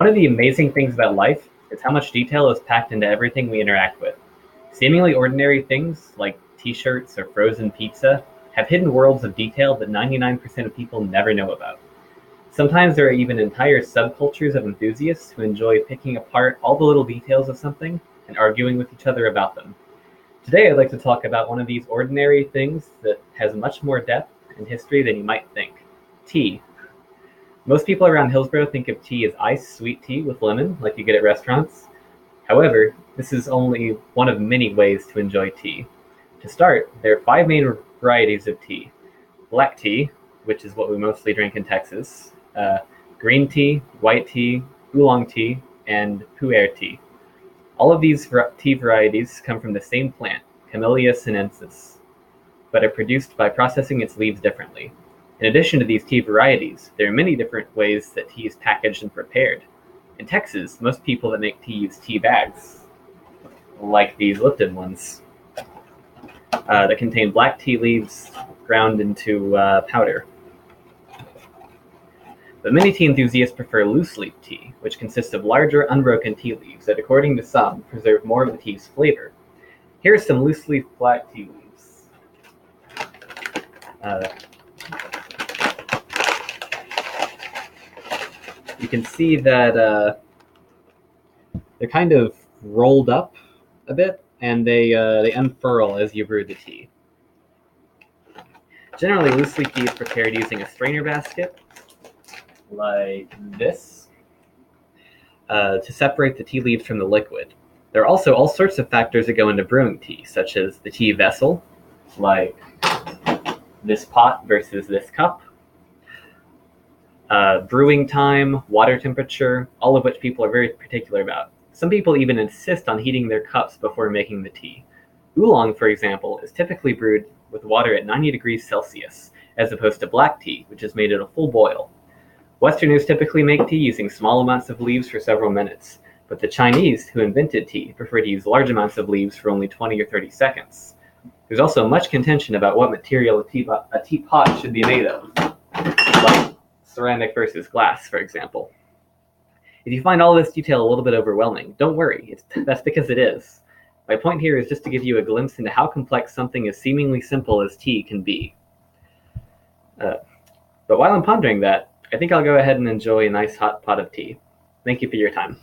One of the amazing things about life is how much detail is packed into everything we interact with. Seemingly ordinary things, like t-shirts or frozen pizza, have hidden worlds of detail that 99% of people never know about. Sometimes there are even entire subcultures of enthusiasts who enjoy picking apart all the little details of something and arguing with each other about them. Today I'd like to talk about one of these ordinary things that has much more depth and history than you might think: tea. Most people around Hillsborough think of tea as iced sweet tea with lemon, like you get at restaurants. However, this is only one of many ways to enjoy tea. To start, there are five main varieties of tea: black tea, which is what we mostly drink in Texas, green tea, white tea, oolong tea, and pu'er tea. All of these tea varieties come from the same plant, Camellia sinensis, but are produced by processing its leaves differently. In addition to these tea varieties, there are many different ways that tea is packaged and prepared. In Texas, most people that make tea use tea bags, like these Lipton ones, that contain black tea leaves ground into powder. But many tea enthusiasts prefer loose-leaf tea, which consists of larger, unbroken tea leaves that, according to some, preserve more of the tea's flavor. Here are some loose-leaf black tea leaves. You can see that they're kind of rolled up a bit, and they unfurl as you brew the tea. Generally, loose-leaf tea is prepared using a strainer basket, like this, to separate the tea leaves from the liquid. There are also all sorts of factors that go into brewing tea, such as the tea vessel, like this pot versus this cup, brewing time, water temperature, all of which people are very particular about. Some people even insist on heating their cups before making the tea. Oolong, for example, is typically brewed with water at 90 degrees Celsius, as opposed to black tea, which is made at a full boil. Westerners typically make tea using small amounts of leaves for several minutes, but the Chinese, who invented tea, prefer to use large amounts of leaves for only 20 or 30 seconds. There's also much contention about what material a teapot should be made of, like ceramic versus glass, for example. If you find all this detail a little bit overwhelming, don't worry, that's because it is. My point here is just to give you a glimpse into how complex something as seemingly simple as tea can be. But while I'm pondering that, I think I'll go ahead and enjoy a nice hot pot of tea. Thank you for your time.